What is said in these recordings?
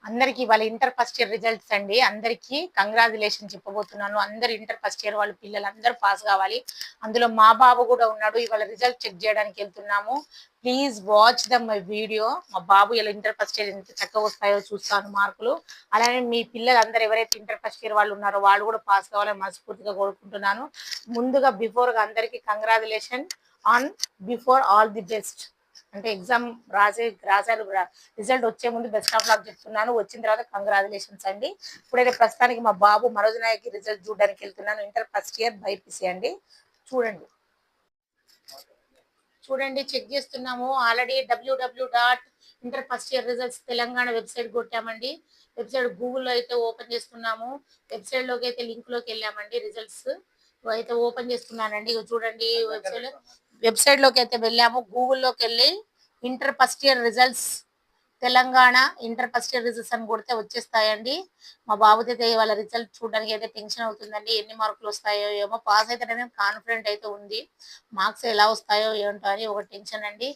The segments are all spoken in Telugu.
అందరికి వాళ్ళ ఇంటర్ ఫస్ట్ ఇయర్ రిజల్ట్స్ అండి. అందరికి కంగ్రాచులేషన్ చెప్పబోతున్నాను. అందరు ఇంటర్ ఫస్ట్ ఇయర్ వాళ్ళ పిల్లలందరూ పాస్ కావాలి. అందులో మా బాబు కూడా ఉన్నాడు. ఇవాళ రిజల్ట్ చెక్ చేయడానికి వెళ్తున్నాము. Please watch the my video. మా బాబు ఇలా ఇంటర్ ఫస్ట్ ఇయర్ ఎంత చక్కగా వస్తాయో చూస్తాను మార్కులు. అలానే మీ పిల్లలు అందరు ఎవరైతే ఇంటర్ ఫస్ట్ ఇయర్ వాళ్ళు ఉన్నారో వాళ్ళు కూడా పాస్ కావాలని మనస్ఫూర్తిగా కోరుకుంటున్నాను. ముందుగా బిఫోర్గా అందరికి congratulation on before all the best. అంటే ఎగ్జామ్ రాశారు రిజల్ట్ వచ్చే ముందు బెస్ట్ ఆఫ్ లక్ చెప్తున్నాను. వచ్చిన తర్వాత కంగ్రాచులేషన్స్ అండి. ఇప్పుడైతే ప్రస్తుతానికి మా బాబు మనోజ్ నాయక్ రిజల్ట్ చూడడానికి వెళ్తున్నాను. ఇంటర్ ఫస్ట్ ఇయర్ బైపీసీ అండి. చూడండి చూడండి చెక్ చేస్తున్నాము. ఆల్రెడీ www.ఇంటర్ first year results Telangana website కొట్టామండి. వెబ్సైట్ గూగుల్లో అయితే ఓపెన్ చేస్తున్నాము. వెబ్సైట్ లోకి అయితే లింక్ లోకి వెళ్ళామండి. రిజల్ట్స్ అయితే ఓపెన్ చేస్తున్నానండి. చూడండి వెబ్సైట్ లోకి అయితే వెళ్ళాము. గూగుల్లోకి వెళ్ళి inter first year results Telangana inter first year results అని కొడితే వచ్చేస్తాయండి. మా బాబుతో అయితే వాళ్ళ రిజల్ట్ చూడడానికి అయితే టెన్షన్ అవుతుందండి. ఎన్ని మార్కులు వస్తాయో ఏమో. పాస్ అయితే కాన్ఫిడెంట్ అయితే ఉంది. మార్క్స్ ఎలా వస్తాయో ఏంటో అని ఒక టెన్షన్ అండి.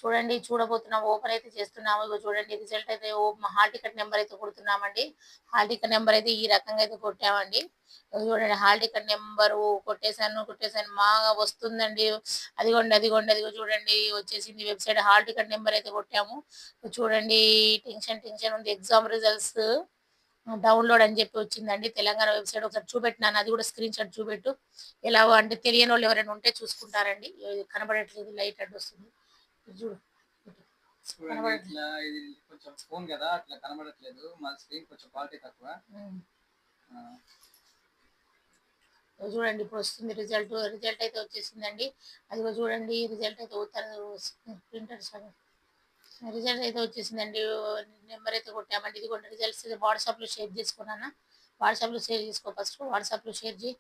చూడండి చూడబోతున్నాం. ఓపెన్ అయితే చేస్తున్నాము. ఇగో చూడండి రిజల్ట్ అయితే హాల్ టికెట్ నెంబర్ అయితే కొడుతున్నామండి. హాల్ టికెట్ నెంబర్ అయితే ఈ రకంగా అయితే కొట్టామండి. చూడండి హాల్ టికెట్ నెంబర్ కొట్టేశాను బాగా వస్తుందండి. అదిగో చూడండి వచ్చేసింది. వెబ్సైట్ హాల్ టికెట్ నెంబర్ అయితే కొట్టాము. చూడండి టెన్షన్ ఉంది. ఎగ్జామ్ రిజల్ట్స్ డౌన్లోడ్ అని చెప్పి వచ్చిందండి. తెలంగాణ వెబ్సైట్ ఒకసారి చూపెట్టినాను. అది కూడా స్క్రీన్ షాట్ చూపెట్టు. ఎలాగో అంటే తెలియని వాళ్ళు ఎవరైనా ఉంటే చూసుకుంటారండి. కనబడట్లేదు, లైట్ అడ్డు వస్తుంది. చూడు ఇది కొంచెం ఫోన్ కదా అట్లా కనబడట్లేదు. మా స్క్రీన్ కొంచెం క్వాలిటీ తక్కువ. చూడండి ఇప్పుడు వస్తుంది రిజల్ట్ అయితే వచ్చేసిందండి. అదిగో చూడండి రిజల్ట్ అయితే ప్రింటర్స్ రిజల్ట్ అయితే వచ్చేసిందండి. నెంబర్ అయితే కొట్టామండి. ఇది కూడా రిజల్ట్స్ వాట్సాప్ లో షేర్ చేసుకున్నాను. వాట్సాప్ లో షేర్ చేసుకో ఫస్ట్. వాట్సాప్ లో షేర్ చేయి.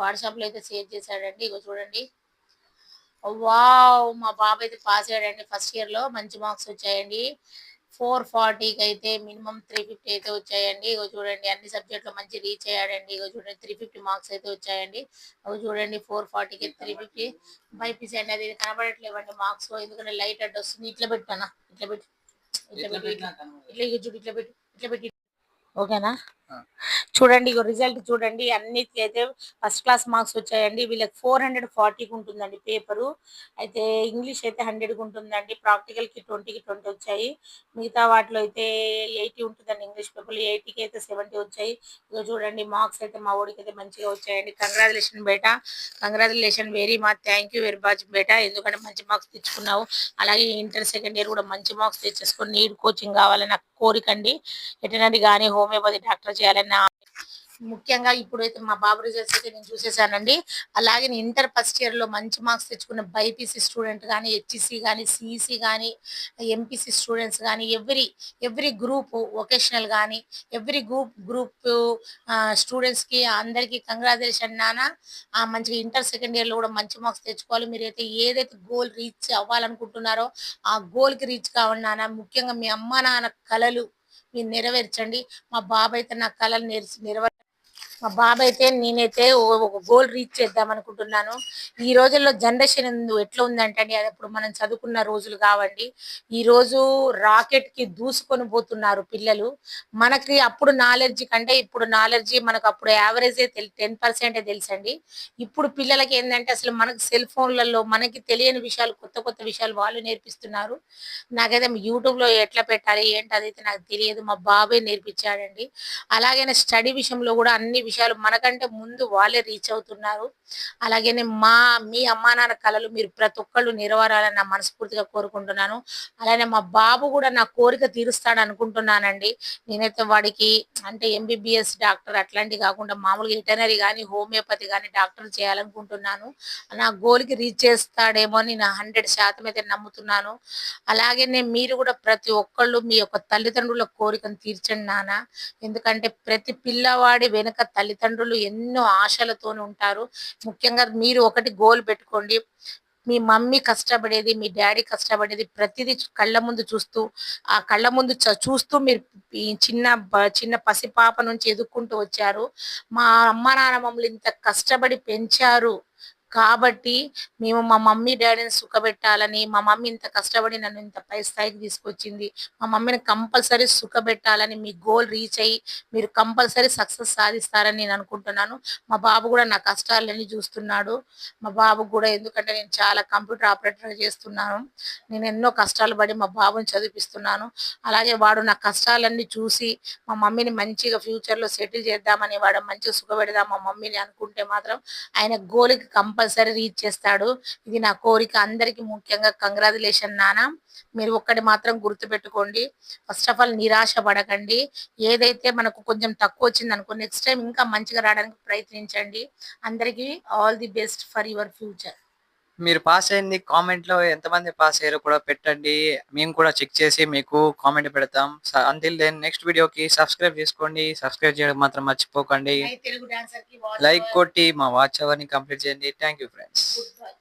వాట్సాప్ లో అయితే షేర్ చేశాడండి. ఇగో చూడండి. వావ్ మా బాబు అయితే పాస్ అయ్యాడండి. ఫస్ట్ ఇయర్ లో మంచి మార్క్స్ వచ్చాయండి. 440కి అయితే మినిమం 350 అయితే వచ్చాయండి. ఇగో చూడండి అన్ని సబ్జెక్ట్ లో మంచి రీచ్ అయ్యాడండి. ఇగో చూడండి 350 మార్క్స్ అయితే వచ్చాయండి. అవి చూడండి 440కి 350 బైపీసీ అండి. అది కనబడట్లేవండి మార్క్స్, ఎందుకంటే లైట్ అడ్డు వస్తుంది. ఇట్లా పెట్టానా, ఇట్లా పెట్టి ఇట్లా పెట్టి ఓకేనా. చూడండి ఇగో రిజల్ట్ చూడండి. అన్నిటికీ అయితే ఫస్ట్ క్లాస్ మార్క్స్ వచ్చాయండి. వీళ్ళకి 440కి ఉంటుందండి పేపరు. అయితే ఇంగ్లీష్ అయితే 100కి ఉంటుందండి. ప్రాక్టికల్ కి 20కి 20 వచ్చాయి. మిగతా వాటిలో అయితే 80 ఉంటుందండి. ఇంగ్లీష్ పేపర్లో 80కి అయితే 70 వచ్చాయి. ఇక చూడండి మార్క్స్ అయితే మా ఊడికి అయితే మంచిగా వచ్చాయండి. కంగ్రాచులేషన్ బేటా, congratulation very much, thank you very much బేటా. ఎందుకంటే మంచి మార్క్స్ తెచ్చుకున్నావు. అలాగే ఇంటర్ సెకండ్ ఇయర్ కూడా మంచి మార్క్స్ తెచ్చేసుకొని నీట్ కోచింగ్ కావాలని నాకు కోరికండి. వెటనరీ కానీ హోమియోపతి డాక్టర్ చేయాలని ముఖ్యంగా ఇప్పుడైతే మా బాబు రిజల్ట్స్ అయితే నేను చూసేసానండి. అలాగే నేను ఇంటర్ ఫస్ట్ ఇయర్ లో మంచి మార్క్స్ తెచ్చుకున్న బైపీసీ స్టూడెంట్ కానీ, హెచ్ఈసి కానీ, సిఈసి కానీ, ఎంపీసీ స్టూడెంట్స్ కానీ, ఎవ్రీ గ్రూప్ వొకేషనల్ కానీ ఎవ్రీ గ్రూప్ స్టూడెంట్స్ కి అందరికీ కంగ్రాచులేషన్ నాన్న. మంచిగా ఇంటర్ సెకండ్ ఇయర్ లో కూడా మంచి మార్క్స్ తెచ్చుకోవాలి. మీరైతే ఏదైతే గోల్ రీచ్ అవ్వాలనుకుంటున్నారో ఆ గోల్ కి రీచ్ కావాలి నాన్న. ముఖ్యంగా మీ అమ్మ నాన్న కలలు మీరు నెరవేర్చండి. మా బాబు అయితే నా కళలు మా బాబు అయితే నేనైతే ఒక గోల్ రీచ్ చేద్దాం అనుకుంటున్నాను. ఈ రోజుల్లో జనరేషన్ ఎట్లా ఉందంటే అండి, అది అప్పుడు మనం చదువుకున్న రోజులు కావండి. ఈ రోజు రాకెట్ కి దూసుకొని పోతున్నారు పిల్లలు. మనకి అప్పుడు నాలెడ్జ్ కంటే ఇప్పుడు నాలెడ్జ్ మనకు అప్పుడు యావరేజ్ 10% తెలుసండి. ఇప్పుడు పిల్లలకి ఏంటంటే అసలు మనకు సెల్ ఫోన్లలో మనకి తెలియని విషయాలు, కొత్త కొత్త విషయాలు వాళ్ళు నేర్పిస్తున్నారు. నాకైతే యూట్యూబ్ లో ఎట్లా పెట్టాలి ఏంటి అదైతే నాకు తెలియదు. మా బాబే నేర్పించాడండి. అలాగే స్టడీ విషయంలో కూడా అన్ని విషయాలు మనకంటే ముందు వాళ్ళే రీచ్ అవుతున్నారు. అలాగనే మీ అమ్మా నాన్న కళలు మీరు ప్రతి ఒక్కళ్ళు నెరవేరాలని నా మనస్ఫూర్తిగా కోరుకుంటున్నాను. అలానే మా బాబు కూడా నా కోరిక తీరుస్తాడు అనుకుంటున్నానండి. నేనైతే వాడికి అంటే ఎంబీబీఎస్ డాక్టర్ అట్లాంటివి కాకుండా మామూలుగా వెటనరీ కానీ హోమియోపతి కానీ డాక్టర్ చేయాలనుకుంటున్నాను. నా గోల్కి రీచ్ చేస్తాడేమో అని నా 100% అయితే నమ్ముతున్నాను. అలాగే మీరు కూడా ప్రతి ఒక్కళ్ళు మీ యొక్క తల్లిదండ్రుల కోరికను తీర్చండి నాన్న. ఎందుకంటే ప్రతి పిల్లవాడి వెనుక తల్లిదండ్రులు ఎన్నో ఆశలతో ఉంటారు. ముఖ్యంగా మీరు ఒకటి గోల్ పెట్టుకోండి. మీ మమ్మీ కష్టపడేది, మీ డాడీ కష్టపడేది ప్రతిదీ కళ్ళ ముందు చూస్తూ, ఆ కళ్ళ ముందు చూస్తూ మీరు ఈ చిన్న పసిపాప నుంచి ఎదుక్కుంటూ వచ్చారు. మా అమ్మ నాన్న మమ్మల్ని ఇంత కష్టపడి పెంచారు. కాబట్టి మేము మా మమ్మీ డాడీని సుఖపెట్టాలని, మా మమ్మీ ఇంత కష్టపడి నన్ను ఇంత పై స్థాయికి తీసుకొచ్చింది. మా మమ్మీని కంపల్సరీ సుఖపెట్టాలని మీ గోల్ రీచ్ అయ్యి మీరు కంపల్సరీ సక్సెస్ సాధిస్తారని నేను అనుకుంటున్నాను. మా బాబు కూడా నా కష్టాలన్నీ చూస్తున్నాడు. మా బాబుకు కూడా, ఎందుకంటే నేను చాలా కంప్యూటర్ ఆపరేటర్ చేస్తున్నాను. నేను ఎన్నో కష్టాలు పడి మా బాబుని చదివిపిస్తున్నాను. అలాగే వాడు నా కష్టాలన్నీ చూసి మా మమ్మీని మంచిగా ఫ్యూచర్‌లో సెటిల్ చేద్దామని, వాడు మంచిగా సుఖపెడదాం మా మమ్మీని అనుకుంటే మాత్రం ఆయన గోల్‌కి కంపల్సరీ రీచ్ చేస్తాడు. ఇది నా కోరిక. అందరికి ముఖ్యంగా కంగ్రాచ్యులేషన్ నాన్న. మీరు ఒక్కటి మాత్రం గుర్తుపెట్టుకోండి. ఫస్ట్ ఆఫ్ ఆల్ నిరాశ పడకండి. ఏదైతే మనకు కొంచెం తక్కువ వచ్చిందనుకో నెక్స్ట్ టైమ్ ఇంకా మంచిగా రావడానికి ప్రయత్నించండి. అందరికీ all the best for your future. మీరు పాస్ అయింది కామెంట్ లో ఎంతమంది పాస్ అయ్యారో కూడా పెట్టండి. మేము కూడా చెక్ చేసి మీకు కామెంట్ పెడతాం. అంటిల్ దెన్ నెక్స్ట్ వీడియోకి సబ్స్క్రైబ్ చేసుకోండి. సబ్స్క్రైబ్ చేయడం మాత్రం మర్చిపోకండి. తెలుగు డాన్సర్ కి లైక్ కొట్టి మా వాచ్ అవర్ ని కంప్లీట్ చేయండి. Thank you friends. Good bye.